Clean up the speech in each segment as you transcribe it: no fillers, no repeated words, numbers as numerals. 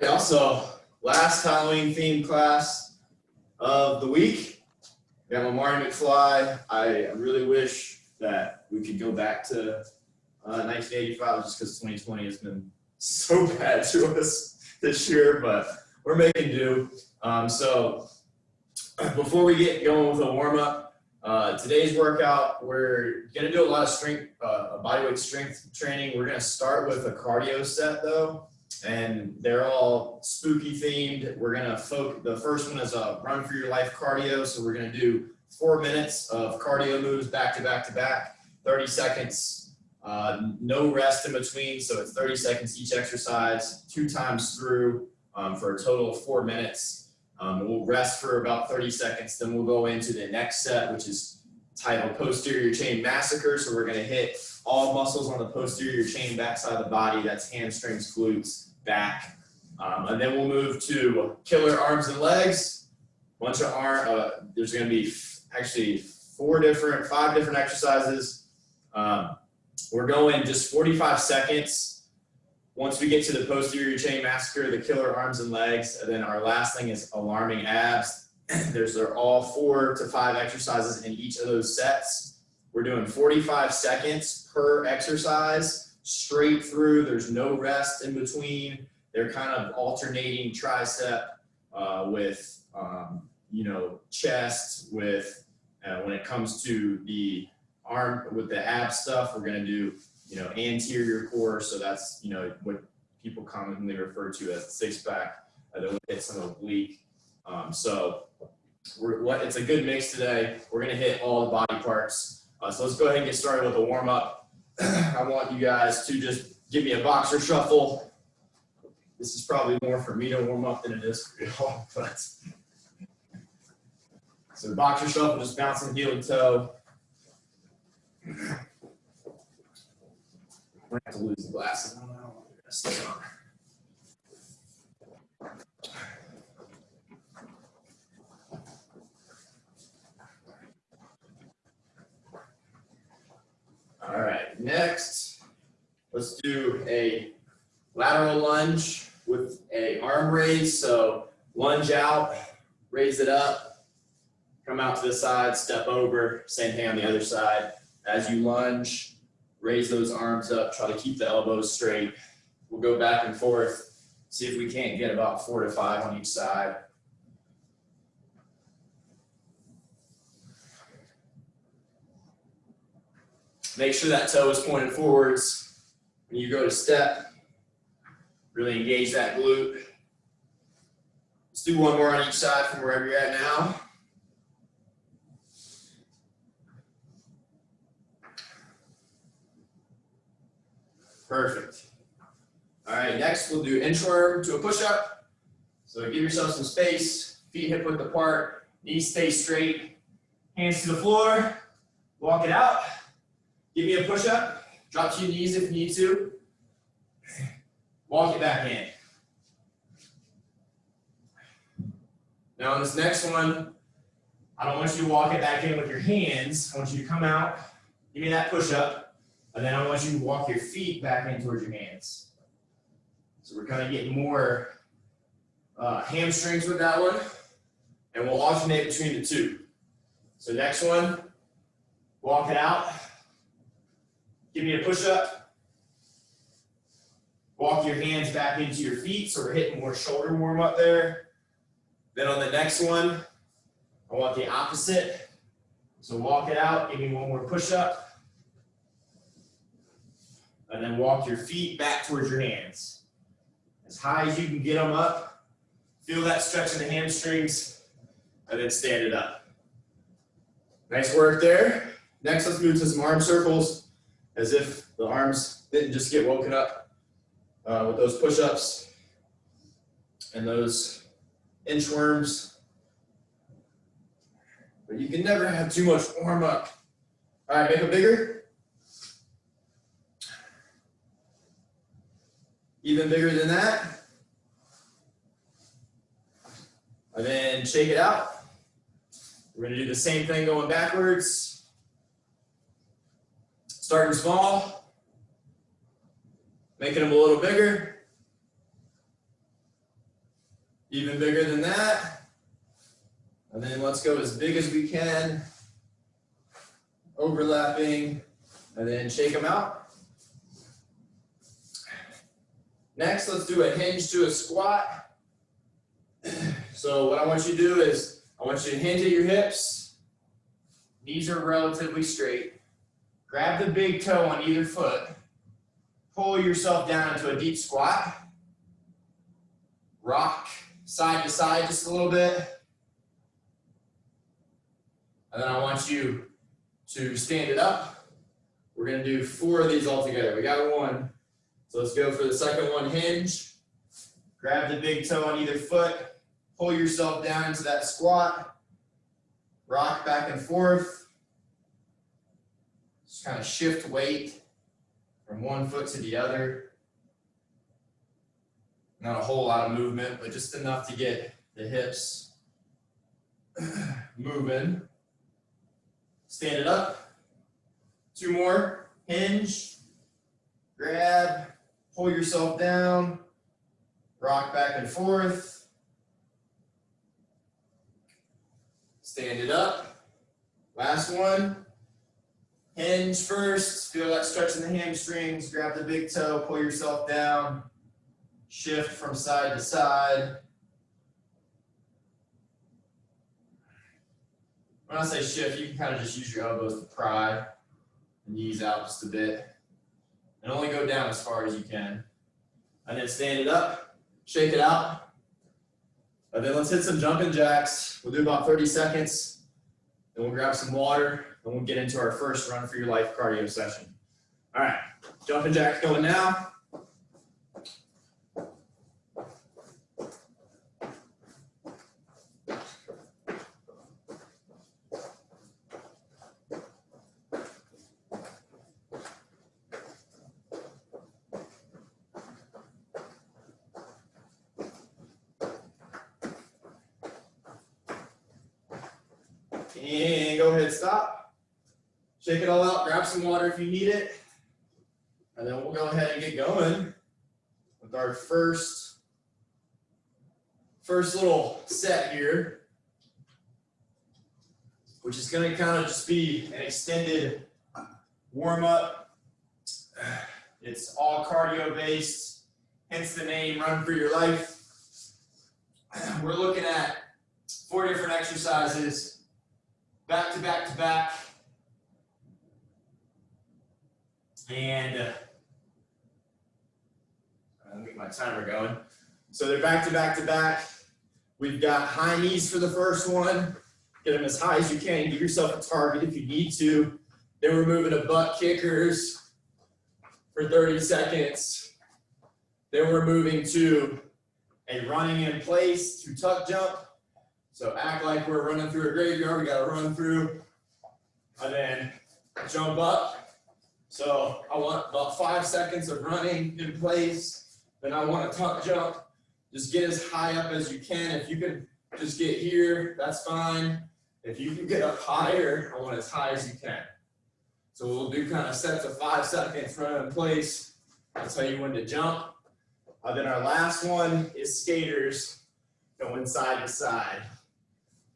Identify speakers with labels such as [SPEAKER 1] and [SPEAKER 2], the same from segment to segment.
[SPEAKER 1] Also, last Halloween themed class of the week. Got my Marty McFly. I really wish that we could go back to 1985 just because 2020 has been so bad to us this year, but we're making do. So before we get going with a warm-up, today's workout, we're going to do a lot of strength, bodyweight strength training. We're going to start with a cardio set though, and they're all spooky themed. We're going to focus, the first one is a run for your life cardio. So we're going to do 4 minutes of cardio moves back to back to back, 30 seconds, no rest in between. So it's 30 seconds each exercise, 2 times through for a total of 4 minutes. We'll rest for about 30 seconds. Then we'll go into the next set, which is titled Posterior Chain Massacre. So we're going to hit all muscles on the posterior chain backside of the body. That's hamstrings, glutes, back. And then we'll move to killer arms and legs. Bunch of there's going to be actually 5 different exercises. We're going just 45 seconds. Once we get to the posterior chain massacre, the killer arms and legs, and then our last thing is alarming abs. They're all 4 to 5 exercises in each of those sets. We're doing 45 seconds per exercise, straight through. There's no rest in between. They're kind of alternating tricep with, chest with, when it comes to the arm, with the ab stuff, we're going to do, anterior core. So that's, what people commonly refer to as the six-pack. Then we'll hit some oblique. So it's a good mix today. We're going to hit all the body parts. So let's go ahead and get started with a warm-up. I want you guys to just give me a boxer shuffle. This is probably more for me to warm up than it is for y'all. But so boxer shuffle, just bouncing heel to toe. We're going to have to lose the glasses. I don't know what we're going to stay on. All right, next, let's do a lateral lunge with a arm raise. So lunge out, raise it up, come out to the side, step over, same thing on the other side. As you lunge, raise those arms up, try to keep the elbows straight. We'll go back and forth, see if we can't get about 4 to 5 on each side. Make sure that toe is pointed forwards. When you go to step, really engage that glute. Let's do 1 more on each side from wherever you're at now. Perfect. All right, next we'll do inchworm to a push-up. So give yourself some space, feet hip width apart, knees stay straight, hands to the floor, walk it out. Give me a push-up, drop to your knees if you need to. Walk it back in. Now on this next one, I don't want you to walk it back in with your hands. I want you to come out, give me that push-up, and then I want you to walk your feet back in towards your hands. So we're kind of getting more hamstrings with that one, and we'll alternate between the two. So next one, walk it out. Give me a push-up. Walk your hands back into your feet, so we're hitting more shoulder warm-up there. Then on the next one, I want the opposite. So walk it out, give me 1 more push-up. And then walk your feet back towards your hands. As high as you can get them up. Feel that stretch in the hamstrings, and then stand it up. Nice work there. Next, let's move to some arm circles. As if the arms didn't just get woken up with those push-ups and those inchworms. But you can never have too much warm-up. All right, make it bigger. Even bigger than that. And then shake it out. We're going to do the same thing going backwards. Starting small, making them a little bigger. Even bigger than that. And then let's go as big as we can. Overlapping, and then shake them out. Next, let's do a hinge to a squat. So what I want you to do is, I want you to hinge at your hips. Knees are relatively straight. Grab the big toe on either foot. Pull yourself down into a deep squat. Rock side to side just a little bit. And then I want you to stand it up. We're gonna do 4 of these all together. We got 1. So let's go for the second one, hinge. Grab the big toe on either foot. Pull yourself down into that squat. Rock back and forth. Just kind of shift weight from one foot to the other. Not a whole lot of movement, but just enough to get the hips moving. Stand it up. 2 more. Hinge. Grab. Pull yourself down. Rock back and forth. Stand it up. Last one. Hinge first. Feel that stretch in the hamstrings. Grab the big toe. Pull yourself down. Shift from side to side. When I say shift, you can kind of just use your elbows to pry and knees out just a bit. And only go down as far as you can. And then stand it up, shake it out. And then let's hit some jumping jacks. We'll do about 30 seconds. Then we'll grab some water, and we'll get into our first run for your life cardio session. All right, jumping jacks going now. And go ahead, stop. Shake it all out, grab some water if you need it. And then we'll go ahead and get going with our first little set here, which is going to kind of just be an extended warm-up. It's all cardio based, hence the name Run for Your Life. We're looking at 4 different exercises. Back to back to back. And I'll get my timer going. So they're back to back to back. We've got high knees for the first one. Get them as high as you can. Give yourself a target if you need to. Then we're moving to butt kickers for 30 seconds. Then we're moving to a running in place to tuck jump. So act like we're running through a graveyard. We got to run through and then jump up. So I want about 5 seconds of running in place. Then I want a tuck jump. Just get as high up as you can. If you can just get here, that's fine. If you can get up higher, I want as high as you can. So we'll do kind of sets of 5 seconds, run in place. I'll tell you when to jump. Then our last one is skaters going side to side.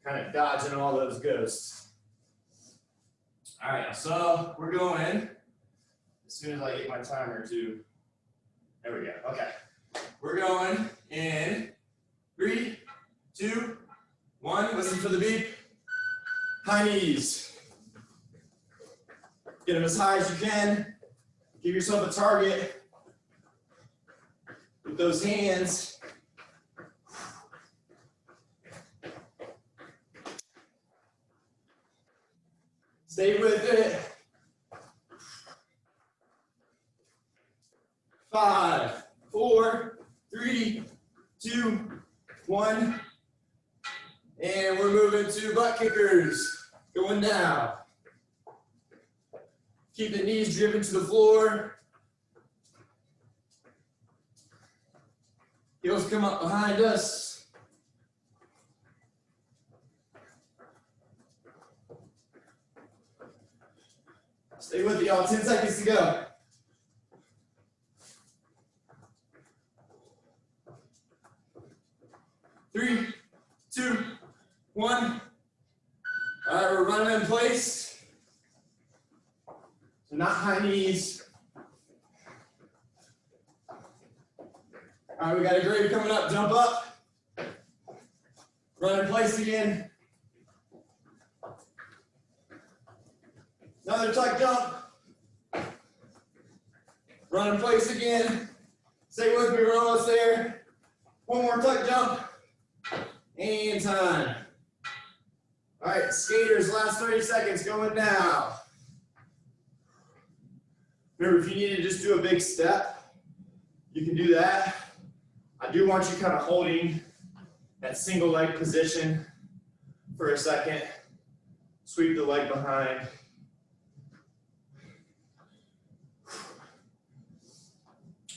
[SPEAKER 1] Kind of dodging all those ghosts. All right, so we're going. As soon as I get my timer to, there we go, okay. We're going in 3, 2, 1, listen for the beep. High knees. Get them as high as you can. Give yourself a target with those hands. Stay with it. 5, 4, 3, 2, 1. And we're moving to butt kickers. Going down. Keep the knees driven to the floor. Heels come up behind us. Stay with it, y'all. 10 seconds to go. 3, 2, 1. All right, we're running in place. So not high knees. All right, we got a grade coming up. Jump up. Run in place again. Another tuck jump. Run in place again. Stay with me, we're almost there. One more tuck jump. And time. All right, skaters, last 30 seconds going now. Remember, if you need to just do a big step, you can do that. I do want you kind of holding that single leg position for a second. Sweep the leg behind.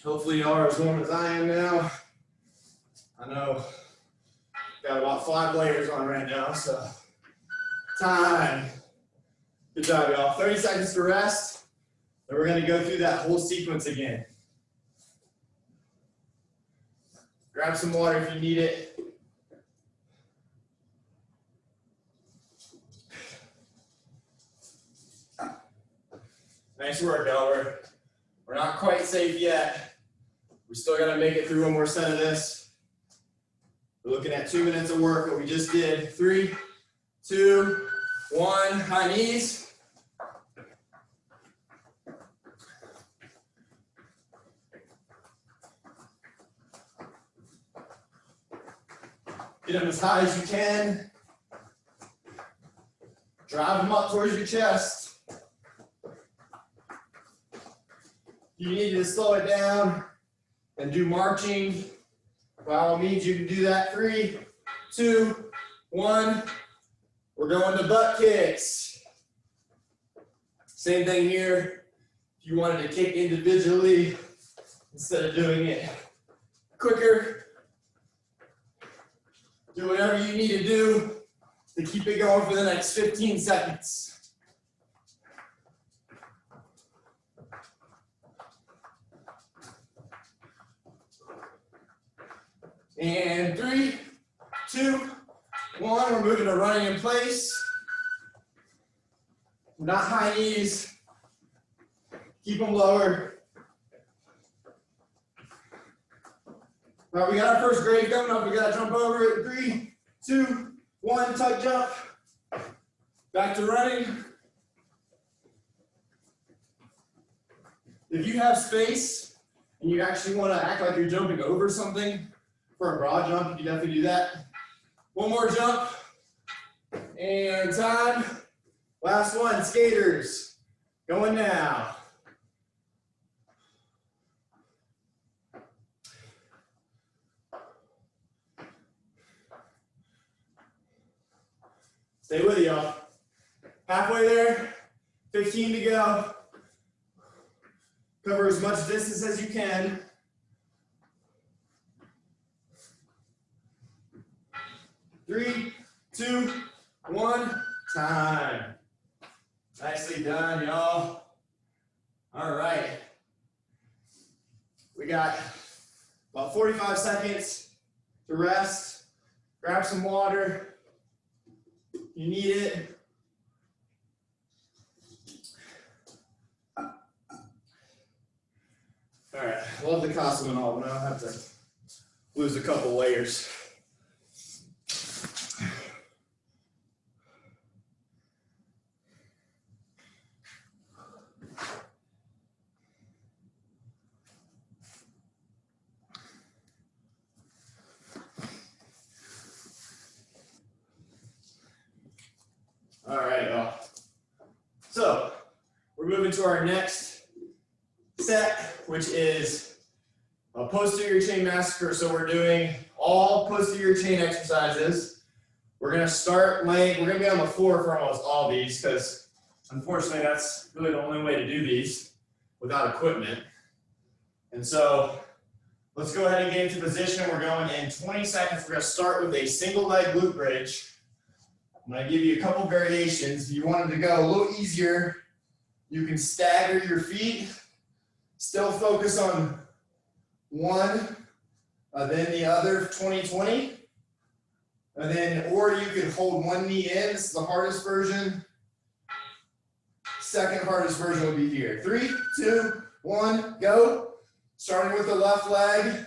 [SPEAKER 1] Hopefully y'all are as warm as I am now. I know got about 5 layers on right now, so time. Good job, y'all. 30 seconds to rest. Then we're gonna go through that whole sequence again. Grab some water if you need it. Nice work, y'all. We're not quite safe yet. We still gotta make it through one more set of this. We're looking at 2 minutes of work, what we just did. 3, 2, 1, high knees. Get them as high as you can. Drive them up towards your chest. You need to slow it down and do marching. By all means, you can do that. 3, 2, 1. We're going to butt kicks. Same thing here. If you wanted to kick individually instead of doing it quicker, do whatever you need to do to keep it going for the next 15 seconds. And 3, 2, 1, we're moving to running in place. Not high knees. Keep them lower. All right, we got our first grade coming up. We got to jump over it. 3, 2, 1, tuck jump. Back to running. If you have space and you actually want to act like you're jumping over something, for a broad jump, you can definitely do that. One more jump. And time. Last one, skaters. Going now. Stay with you, y'all. Halfway there. 15 to go. Cover as much distance as you can. 3, 2, 1, time. Nicely done, y'all. All right. We got about 45 seconds to rest. Grab some water. You need it. All right, love the costume and all, but I'll have to lose a couple layers. All right, y'all. So we're moving to our next set, which is a posterior chain massacre. So we're doing all posterior chain exercises. We're gonna start laying, we're gonna be on the floor for almost all these because unfortunately that's really the only way to do these without equipment. And so let's go ahead and get into position. We're going in 20 seconds. We're gonna start with a single leg glute bridge. I'm going to give you a couple variations. If you wanted to go a little easier, you can stagger your feet, still focus on one, then the other 20-20. And then, or you could hold one knee in. This is the hardest version. Second hardest version would be here. 3, 2, 1, go. Starting with the left leg.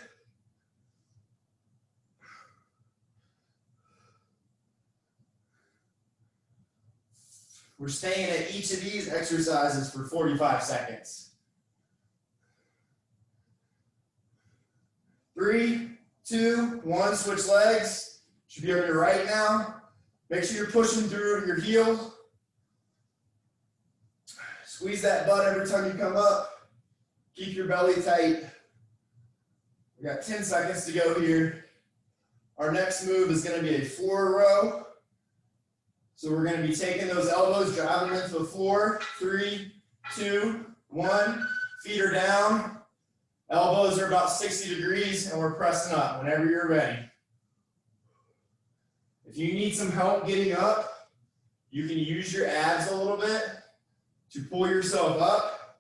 [SPEAKER 1] We're staying at each of these exercises for 45 seconds. 3, 2, 1, switch legs. Should be on your right now. Make sure you're pushing through your heel. Squeeze that butt every time you come up. Keep your belly tight. We got 10 seconds to go here. Our next move is going to be a floor row. So we're going to be taking those elbows, driving them into the floor. 3, 2, 1. Feet are down. Elbows are about 60 degrees, and we're pressing up whenever you're ready. If you need some help getting up, you can use your abs a little bit to pull yourself up.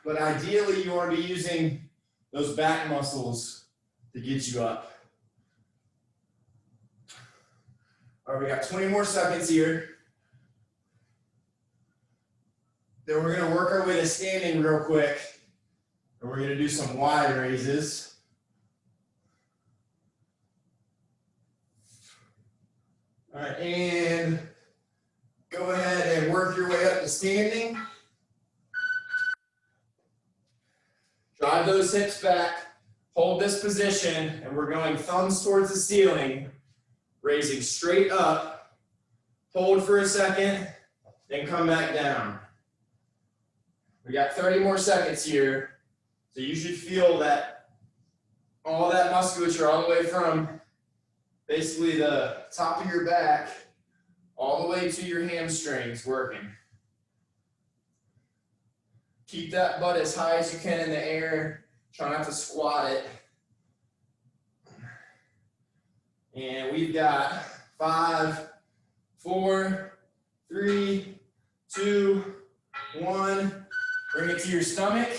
[SPEAKER 1] But ideally, you want to be using those back muscles to get you up. All right, we got 20 more seconds here. Then we're going to work our way to standing real quick. And we're going to do some wide raises. All right, and go ahead and work your way up to standing. Drive those hips back. Hold this position, and we're going thumbs towards the ceiling. Raising straight up, hold for a second, then come back down. We got 30 more seconds here, so you should feel that all that musculature all the way from basically the top of your back all the way to your hamstrings working. Keep that butt as high as you can in the air. Try not to squat it. And we've got 5, 4, 3, 2, 1. Bring it to your stomach.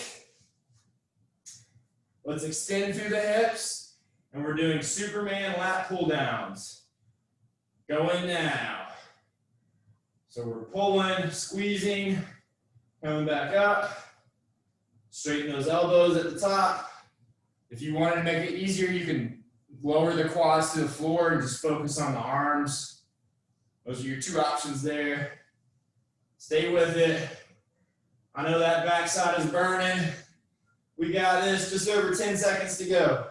[SPEAKER 1] Let's extend through the hips. And we're doing Superman lat pull downs. Going now. So we're pulling, squeezing, coming back up. Straighten those elbows at the top. If you wanted to make it easier, you can lower the quads to the floor and just focus on the arms. Those are your two options there. Stay with it. I know that backside is burning. We got this, just over 10 seconds to go.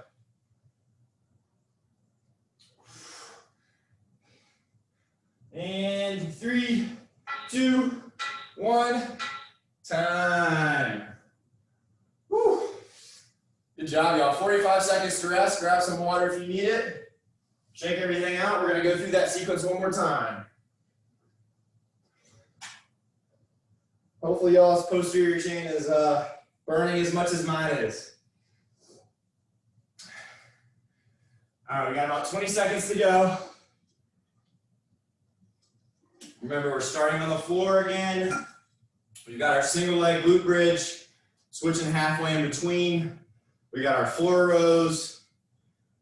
[SPEAKER 1] And 3, 2, 1, time. Whew. Good job, y'all. 45 seconds to rest. Grab some water if you need it. Shake everything out. We're going to go through that sequence one more time. Hopefully y'all's posterior chain is burning as much as mine is. All right, we got about 20 seconds to go. Remember, we're starting on the floor again. We've got our single leg glute bridge, switching halfway in between. We got our floor rows.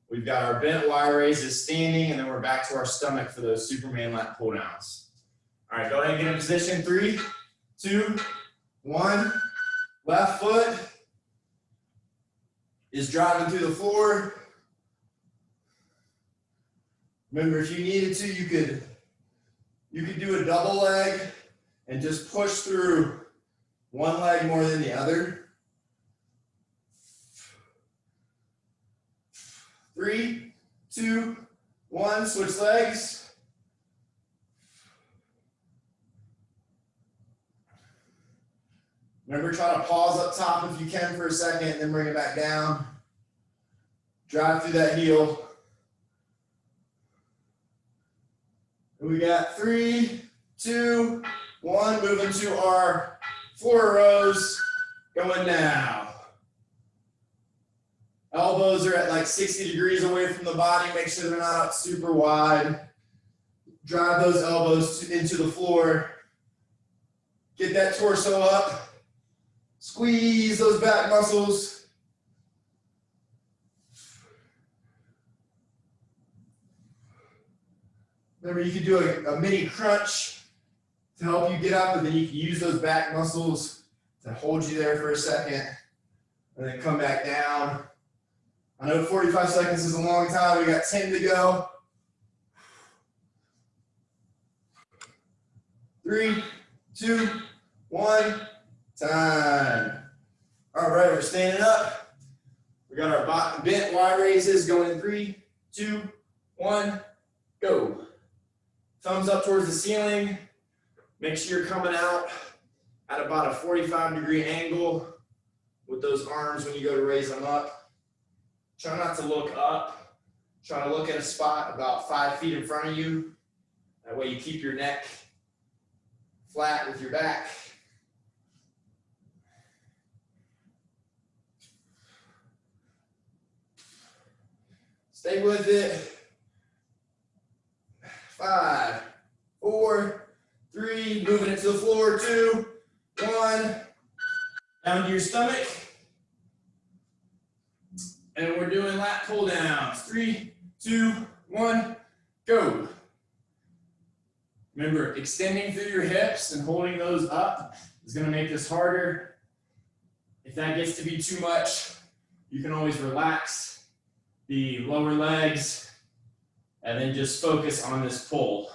[SPEAKER 1] We've got our bent Y raises standing, and then we're back to our stomach for those Superman lat pull downs. All right, go ahead and get in position. 3, 2, 1. Left foot is driving through the floor. Remember, if you needed to, you could do a double leg and just push through one leg more than the other. 3, 2, 1, switch legs. Remember, try to pause up top if you can for a second, and then bring it back down. Drive through that heel. We got 3, 2, 1, moving to our floor rows, going now. Elbows are at like 60 degrees away from the body. Make sure they're not out super wide. Drive those elbows into the floor. Get that torso up. Squeeze those back muscles. Remember, you can do a mini crunch to help you get up, and then you can use those back muscles to hold you there for a second, and then come back down. I know 45 seconds is a long time. We got 10 to go. 3, 2, 1, time. All right, we're standing up. We got our bent Y raises going in 3, 2, 1, go. Thumbs up towards the ceiling. Make sure you're coming out at about a 45-degree angle with those arms when you go to raise them up. Try not to look up. Try to look at a spot about 5 feet in front of you. That way you keep your neck flat with your back. Stay with it. 5, 4, 3, moving it to the floor, 2, 1. Down to your stomach. And we're doing lat pull downs. 3, 2, 1, go. Remember, extending through your hips and holding those up is going to make this harder. If that gets to be too much, you can always relax the lower legs and then just focus on this pull.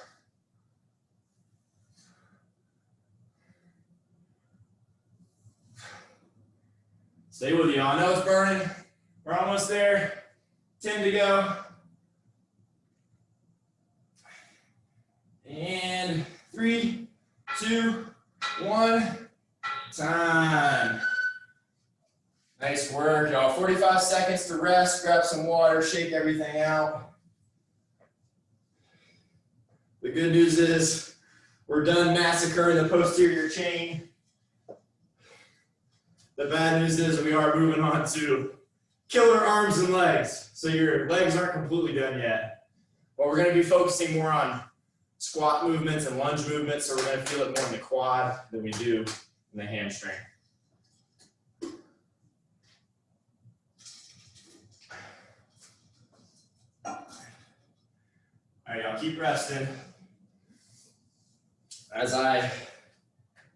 [SPEAKER 1] Stay with you. I know it's burning. We're almost there. 10 to go. And 3, 2, 1, time. Nice work, y'all. 45 seconds to rest, grab some water, shake everything out. The good news is we're done massacring the posterior chain. The bad news is we are moving on to killer arms and legs. So your legs aren't completely done yet. But we're going to be focusing more on squat movements and lunge movements, so we're going to feel it more in the quad than we do in the hamstring. All right, y'all, keep resting. As I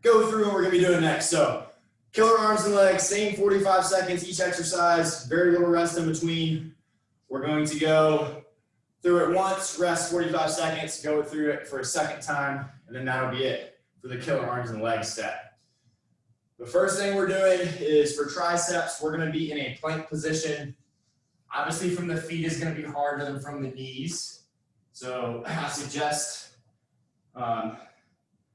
[SPEAKER 1] go through what we're going to be doing next. So, killer arms and legs, same 45 seconds each exercise, very little rest in between. We're going to go through it once, rest 45 seconds, go through it for a second time, and then that'll be it for the killer arms and legs set. The first thing we're doing is for triceps, we're going to be in a plank position. Obviously, from the feet is going to be harder than from the knees. So I suggest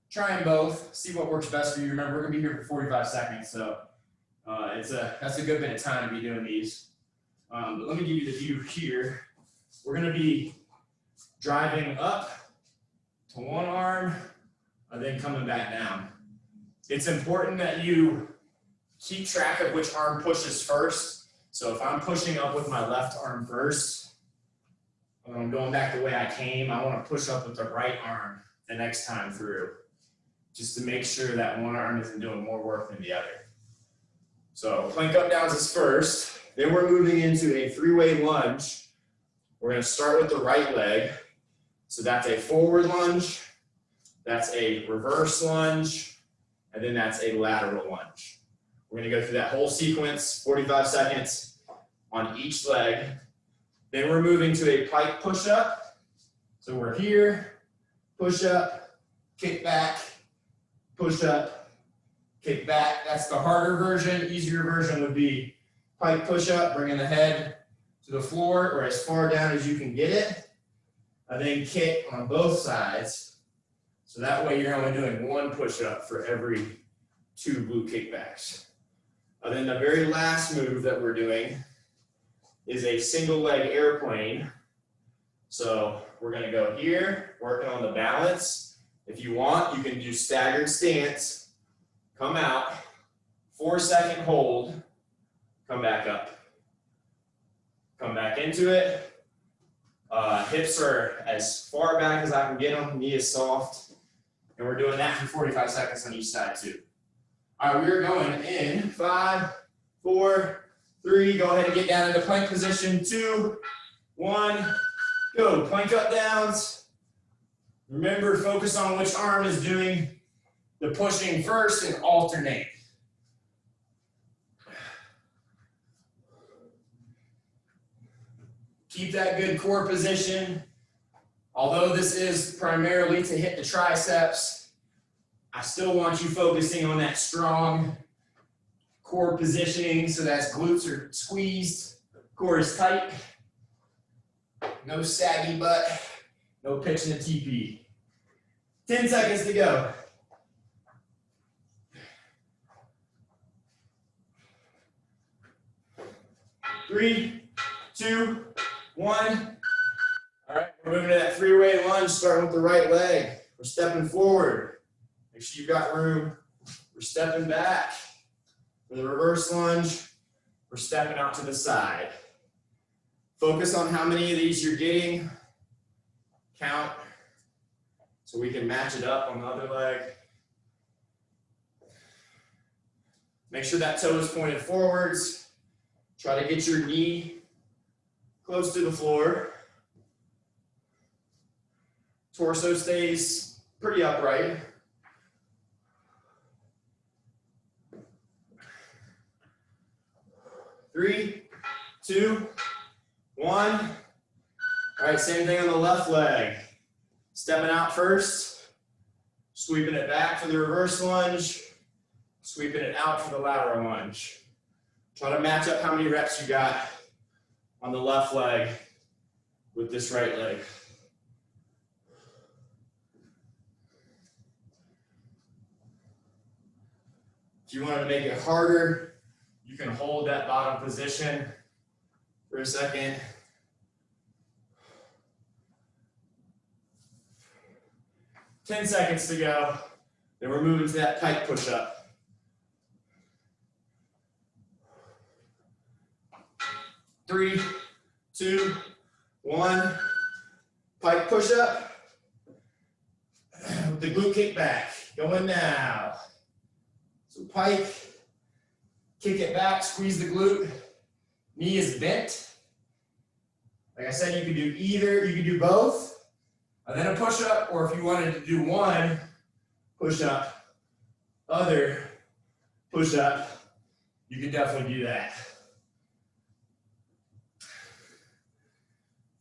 [SPEAKER 1] trying both, see what works best for you. Remember, we're going to be here for 45 seconds, so that's a good bit of time to be doing these. But let me give you the view here. We're going to be driving up to one arm and then coming back down. It's important that you keep track of which arm pushes first. So if I'm pushing up with my left arm first, when I'm going back the way I came, I want to push up with the right arm the next time through, just to make sure that one arm isn't doing more work than the other. So plank up downs is first. Then we're moving into a 3-way lunge. We're going to start with the right leg. So that's a forward lunge, that's a reverse lunge, and then that's a lateral lunge. We're going to go through that whole sequence, 45 seconds on each leg. Then we're moving to a pike push-up. So we're here, push-up, kick back, push-up, kick back. That's the harder version. Easier version would be pike push-up, bringing the head to the floor or as far down as you can get it. And then kick on both sides. So that way you're only doing one push-up for every 2 glute kickbacks. And then the very last move that we're doing is a single leg airplane. So we're going to go here, working on the balance. If you want, you can do staggered stance, come out, 4-second hold, come back up. Come back into it. Hips are as far back as I can get them, knee is soft. And we're doing that for 45 seconds on each side too. All right, we're going in 5, 4, 3. Go ahead and get down into plank position. 2, 1, go. Plank up downs. Remember, focus on which arm is doing the pushing first and alternate. Keep that good core position. Although this is primarily to hit the triceps, I still want you focusing on that strong core positioning so that glutes are squeezed, core is tight, no saggy butt, no pitch in the TP. 10 seconds to go. 3, 2, 1. All right, we're moving to that three-way lunge, starting with the right leg. We're stepping forward. Make sure you've got room. We're stepping back. For the reverse lunge, we're stepping out to the side. Focus on how many of these you're getting. Count so we can match it up on the other leg. Make sure that toe is pointed forwards. Try to get your knee close to the floor. Torso stays pretty upright. Three, 2, 1. All right, same thing on the left leg. Stepping out first, sweeping it back for the reverse lunge, sweeping it out for the lateral lunge. Try to match up how many reps you got on the left leg with this right leg. If you wanted to make it harder, you can hold that bottom position for a second. Ten seconds to go. Then we're moving to that pike push-up. Three, 2, 1. Pike push-up with the glute kickback. Going now. So pike, kick it back, squeeze the glute. Knee is bent. Like I said, you could do either, you could do both, and then a push-up, or if you wanted to do one push-up, other push-up, you could definitely do that.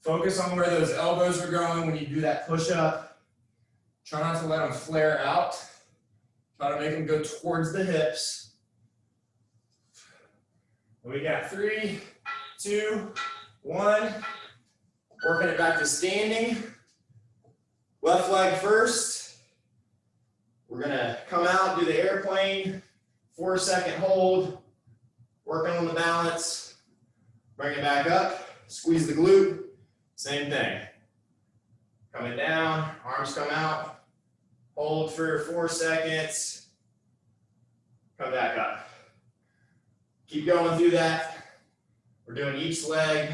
[SPEAKER 1] Focus on where those elbows are going when you do that push-up. Try not to let them flare out. Try to make them go towards the hips. And we got 3, 2, 1. Working it back to standing. Left leg first. We're gonna come out, do the airplane, 4-second hold. Working on the balance. Bring it back up, squeeze the glute. Same thing. Coming down, arms come out. Hold for 4 seconds. Come back up. Keep going through that. We're doing each leg,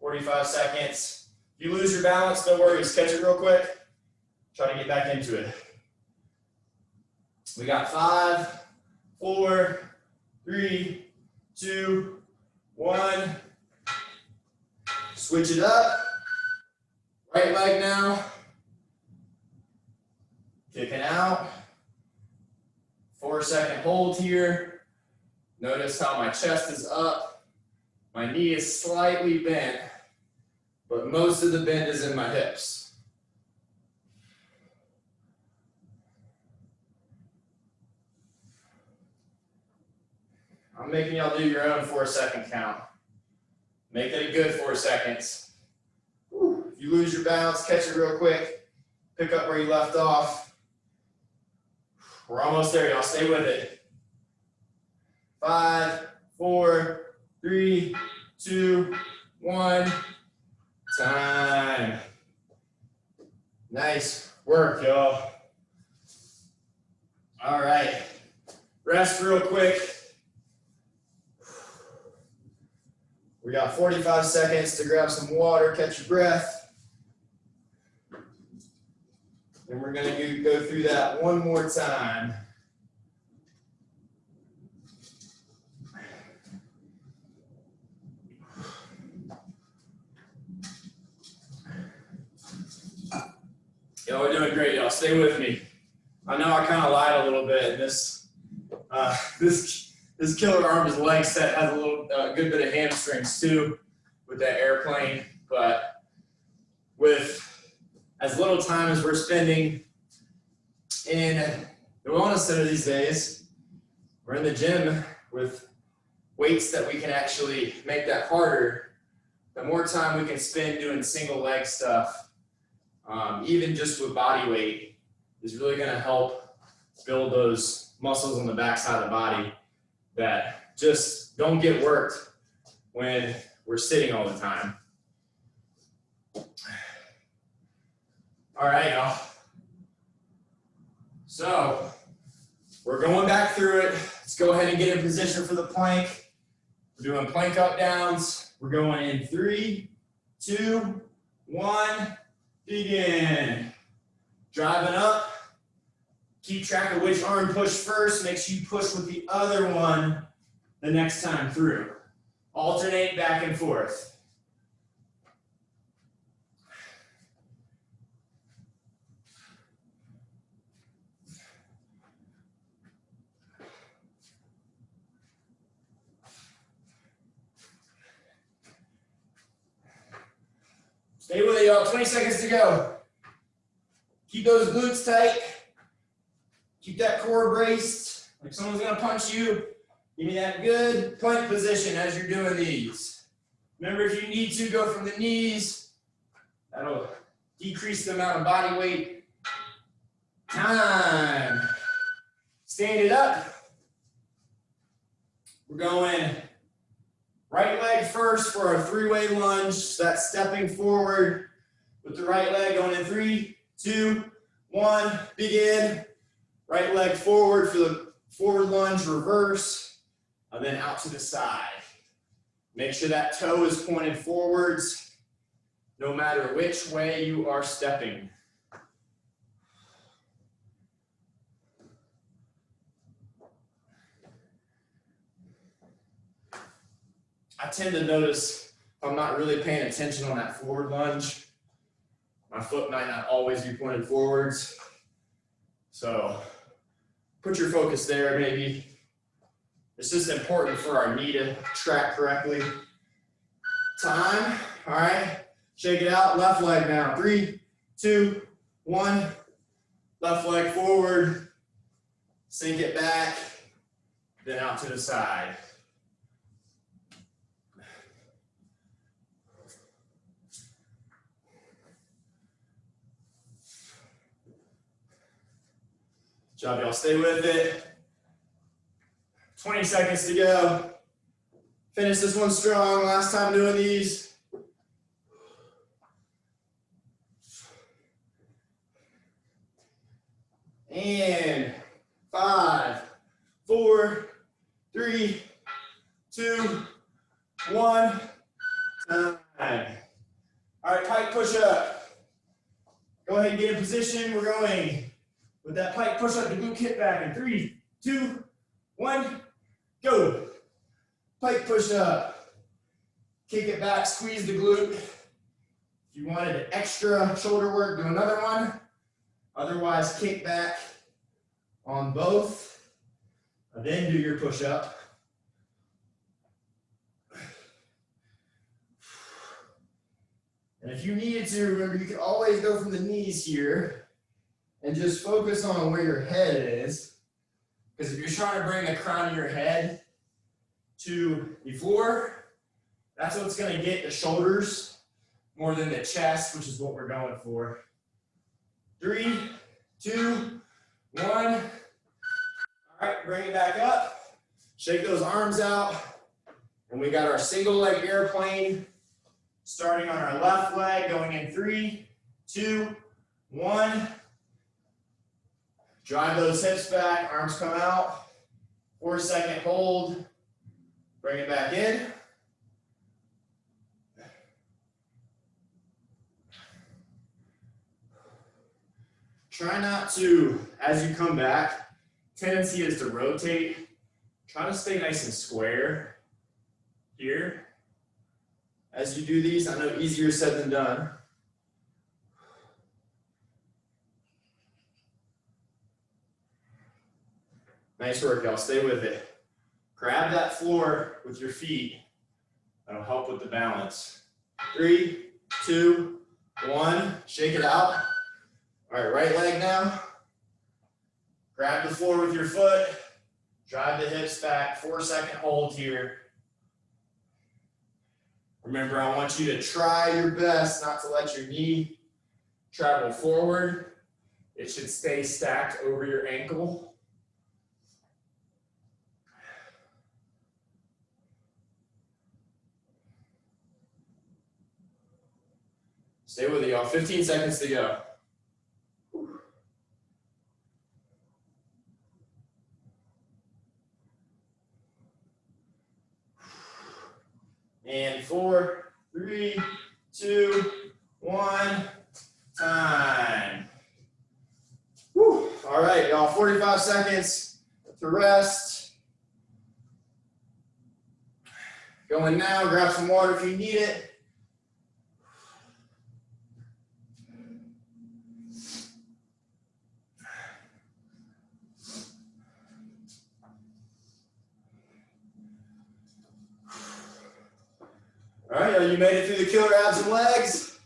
[SPEAKER 1] 45 seconds. If you lose your balance, no worries. Catch it real quick. Try to get back into it. We got 5, 4, 3, 2, 1. Switch it up. Right leg now. Kicking out. 4-second hold here. Notice how my chest is up. My knee is slightly bent, but most of the bend is in my hips. I'm making y'all do your own 4-second count. Make it a good 4 seconds. Whew. If you lose your balance, catch it real quick. Pick up where you left off. We're almost there, y'all. Stay with it. 5, 4, 3, 2, 1. Time. Nice work, y'all. All right. Rest real quick. We got 45 seconds to grab some water, catch your breath. And we're going to go through that one more time. Y'all are doing great, y'all. Stay with me. I know I kind of lied a little bit. This killer arms leg set has a little good bit of hamstrings too with that airplane, but with as little time as we're spending in the wellness center these days, we're in the gym with weights that we can actually make that harder. The more time we can spend doing single leg stuff, even just with body weight, is really going to help build those muscles on the backside of the body that just don't get worked when we're sitting all the time. All right, y'all. So we're going back through it. Let's go ahead and get in position for the plank. We're doing plank up downs. We're going in 3, 2, 1, begin. Driving up. Keep track of which arm push first. Make sure you push with the other one the next time through. Alternate back and forth. Stay with it, y'all. 20 seconds to go. Keep those glutes tight. Keep that core braced. Like someone's gonna punch you. Give me that good plank position as you're doing these. Remember, if you need to, go from the knees. That'll decrease the amount of body weight. Time. Stand it up. We're going right leg first for our 3-way lunge. So that's stepping forward with the right leg going in 3, 2, 1, begin. Right leg forward for the forward lunge, reverse, and then out to the side. Make sure that toe is pointed forwards, no matter which way you are stepping. I tend to notice if I'm not really paying attention on that forward lunge, my foot might not always be pointed forwards. So put your focus there, maybe. It's just important for our knee to track correctly. Time, all right. Shake it out, left leg now. 3, 2, 1. Left leg forward. Sink it back, then out to the side. Good job, y'all. Stay with it. 20 seconds to go. Finish this one strong. Last time doing these. And 5, 4, 3, 2, 1. Time. All right, pike push up. Go ahead and get in position. We're going with that pike push up to glute kickback in 3, 2, 1, go. Pike push up. Kick it back, squeeze the glute. If you wanted an extra shoulder work, do another one. Otherwise, kick back on both. And then do your push up. And if you needed to, remember, you can always go from the knees here and just focus on where your head is. Because if you're trying to bring the crown of your head to the floor, that's what's going to get the shoulders more than the chest, which is what we're going for. 3, 2, 1. All right, bring it back up. Shake those arms out. And we got our single leg airplane starting on our left leg, going in 3, 2, 1. Drive those hips back, arms come out. 4-second hold. Bring it back in. Try not to, as you come back, tendency is to rotate. Try to stay nice and square here. As you do these, I know easier said than done. Nice work, y'all. Stay with it. Grab that floor with your feet. That'll help with the balance. 3, 2, 1. Shake it out. All right, right leg now. Grab the floor with your foot. Drive the hips back. 4-second hold here. Remember, I want you to try your best not to let your knee travel forward. It should stay stacked over your ankle. Stay with it, y'all. 15 seconds to go. And 4, 3, 2, 1, time. Whew. All right, y'all, 45 seconds to rest. Going now, grab some water if you need it. All right, you made it through the killer abs and legs.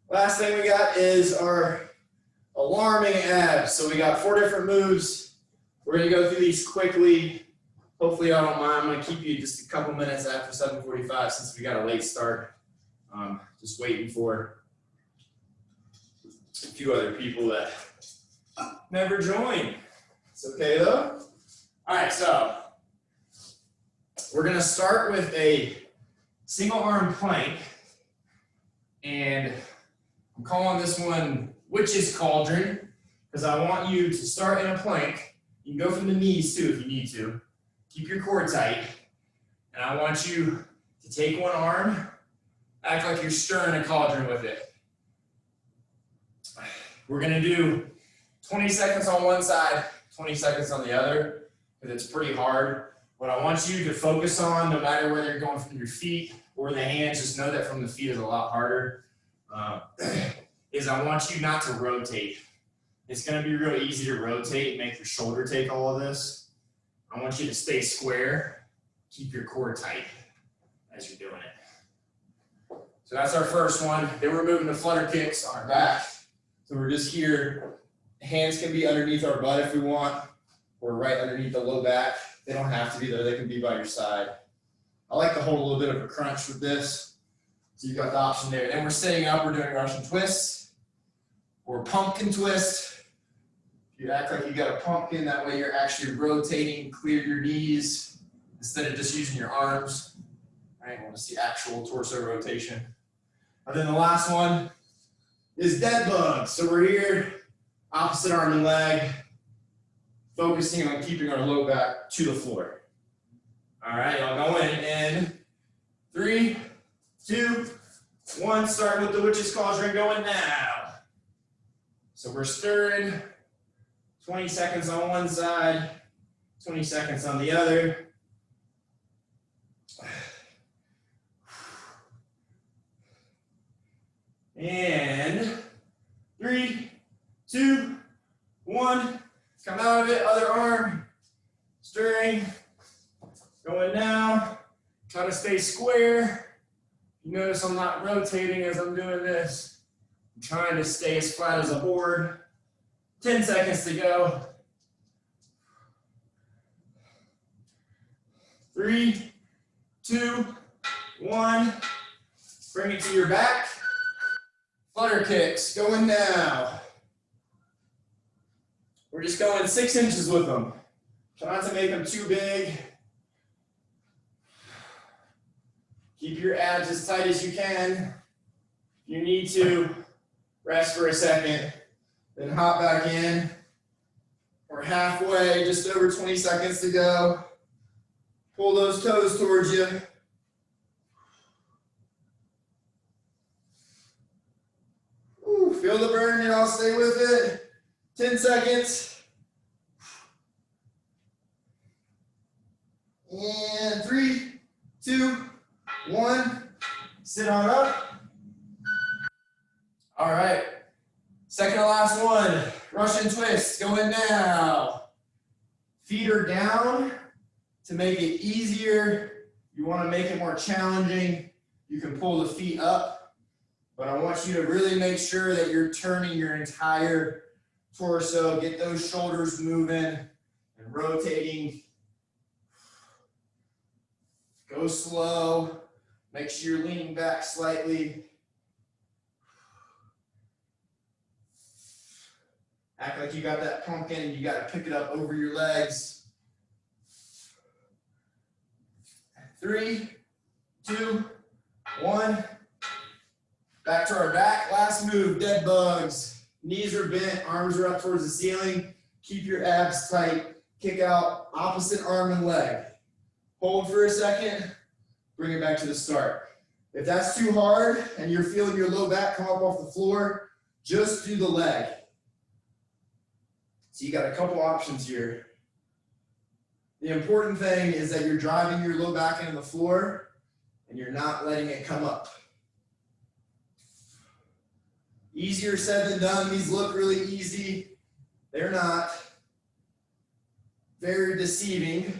[SPEAKER 1] Last thing we got is our alarming abs. So we got 4 different moves. We're gonna go through these quickly. Hopefully y'all don't mind. I'm gonna keep you just a couple minutes after 7:45 since we got a late start. Just waiting for a few other people that never join. It's okay though. All right, so we're gonna start with a single arm plank, and I'm calling this one Witch's Cauldron because I want you to start in a plank. You can go from the knees too if you need to. Keep your core tight, and I want you to take one arm, act like you're stirring a cauldron with it. We're gonna do 20 seconds on one side, 20 seconds on the other, because it's pretty hard. What I want you to focus on, no matter whether you're going from your feet or the hands, just know that from the feet is a lot harder, is I want you not to rotate. It's gonna be real easy to rotate and make your shoulder take all of this. I want you to stay square, keep your core tight as you're doing it. So that's our first one. Then we're moving to flutter kicks on our back. So we're just here. Hands can be underneath our butt if we want, or right underneath the low back. They don't have to be there, they can be by your side. I like to hold a little bit of a crunch with this. So you've got the option there. Then we're sitting up, we're doing Russian twists or pumpkin twist. You act like you got a pumpkin, that way you're actually rotating, clear your knees instead of just using your arms. All right, I want to see actual torso rotation. And then the last one is dead bug. So we're here, opposite arm and leg, focusing on keeping our low back to the floor. All right, y'all go in 3, 2, 1. Start with the Witch's Cauldron going now. So we're stirring, 20 seconds on one side, 20 seconds on the other. And 3, 2, 1. Come out of it, other arm, stirring, going now. Try to stay square. You notice I'm not rotating as I'm doing this. I'm trying to stay as flat as a board. 10 seconds to go. 3, 2, 1. Bring it to your back. Flutter kicks, going now. We're just going 6 inches with them. Try not to make them too big. Keep your abs as tight as you can. If you need to, rest for a second, then hop back in. We're halfway, just over 20 seconds to go. Pull those toes towards you. Ooh, feel the burn, y'all, stay with it. 10 seconds. And 3, 2, 1. Sit on up. All right. Second to last one. Russian twist going now. Feet are down. To make it easier, you want to make it more challenging, you can pull the feet up, but I want you to really make sure that you're turning your entire torso, get those shoulders moving and rotating. Go slow, make sure you're leaning back slightly. Act like you got that pumpkin and you got to pick it up over your legs. 3, 2, 1. Back to our back. Last move, dead bugs. Knees are bent, arms are up towards the ceiling. Keep your abs tight. Kick out opposite arm and leg. Hold for a second. Bring it back to the start. If that's too hard and you're feeling your low back come up off the floor, just do the leg. So you got a couple options here. The important thing is that you're driving your low back into the floor and you're not letting it come up. Easier said than done. These look really easy. They're not. Very deceiving.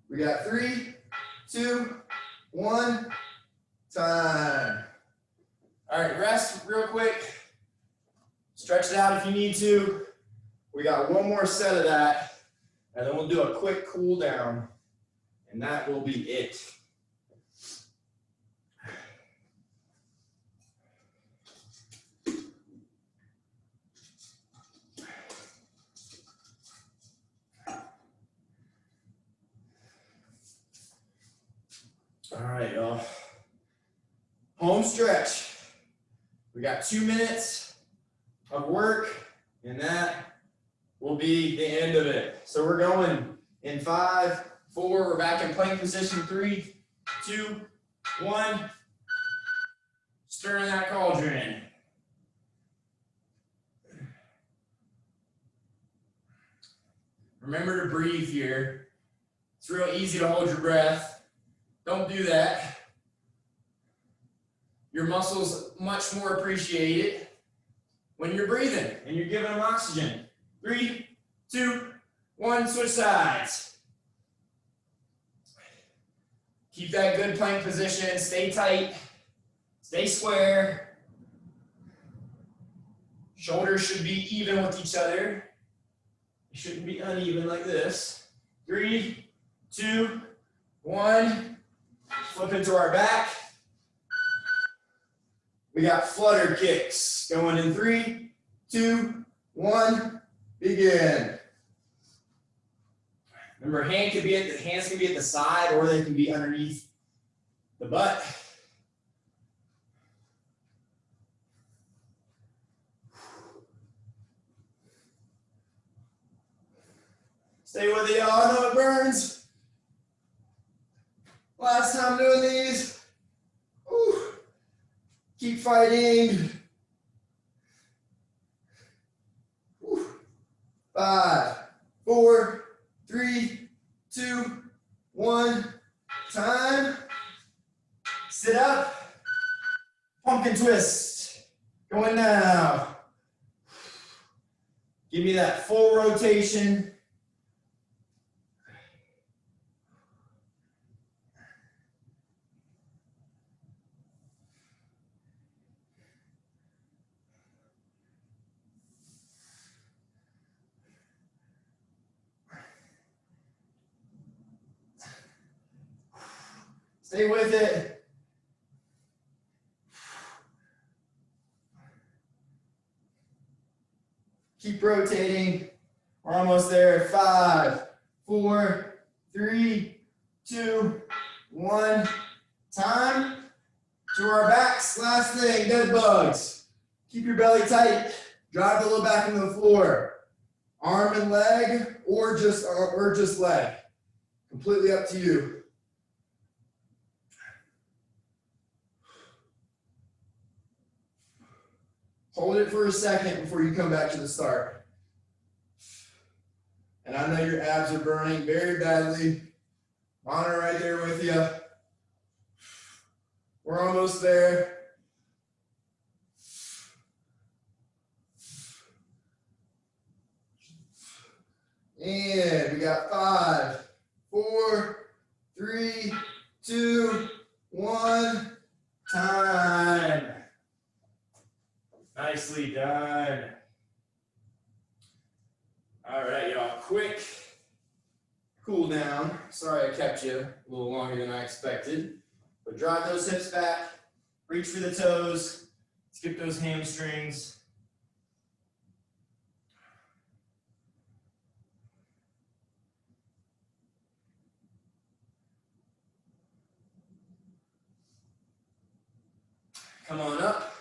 [SPEAKER 1] We got 3, 2, 1, time. All right, rest real quick. Stretch it out if you need to. We got one more set of that, and then we'll do a quick cool down, and that will be it. All right, y'all. Home stretch. We got 2 minutes of work, and that will be the end of it. So we're going in 5, 4, we're back in plank position, 3, 2, 1. Stirring that cauldron. Remember to breathe here. It's real easy to hold your breath. Don't do that. Your muscles much more appreciate it when you're breathing and you're giving them oxygen. 3, 2, 1, switch sides. Keep that good plank position, stay tight, stay square. Shoulders should be even with each other. It shouldn't be uneven like this. 3, 2, 1, flip into our back. We got flutter kicks going in 3, 2, 1. Begin. Remember, hands can be at the side or they can be underneath the butt. Stay with it, y'all. I know it burns. Last time doing these. Whew. Keep fighting. 5, 4, 3, 2, 1. Time. Sit up. Pumpkin twist. Going now. Give me that full rotation. Stay with it. Keep rotating. We're almost there. 5, 4, 3, 2, 1. Time. To our backs. Last thing, dead bugs. Keep your belly tight. Drive the low back into the floor. Arm and leg, or just leg. Completely up to you. Hold it for a second before you come back to the start. And I know your abs are burning very badly. Monitor right there with you. We're almost there. And we got 5, 4, 3, 2, 1. Time. Nicely done. All right, y'all. Quick cool down. Sorry I kept you a little longer than I expected. But drive those hips back. Reach for the toes. Skip those hamstrings. Come on up.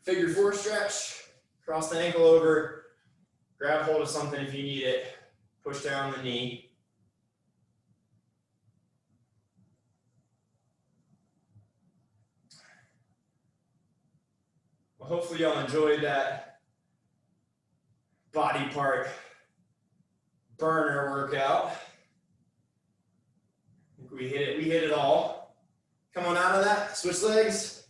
[SPEAKER 1] Figure 4 stretch. Cross the ankle over. Grab hold of something if you need it. Push down the knee. Well, hopefully y'all enjoyed that body part burner workout. I think we hit it all. Come on out of that, switch legs.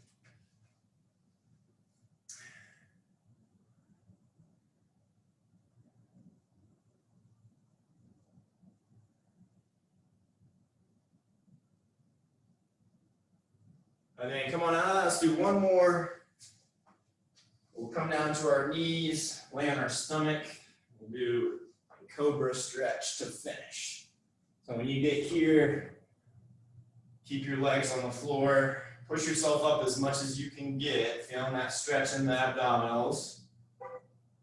[SPEAKER 1] And then come on out of that, let's do one more. We'll come down to our knees, lay on our stomach. We'll do a cobra stretch to finish. So when you get here, keep your legs on the floor. Push yourself up as much as you can get, feeling that stretch in the abdominals.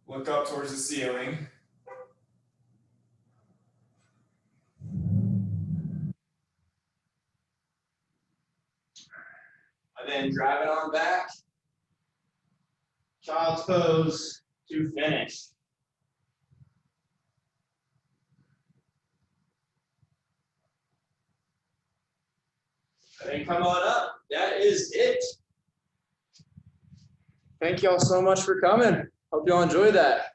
[SPEAKER 1] Look up towards the ceiling. And then drive it on back. Child's pose to finish. And then come on up. That is it. Thank y'all so much for coming. Hope y'all enjoyed that.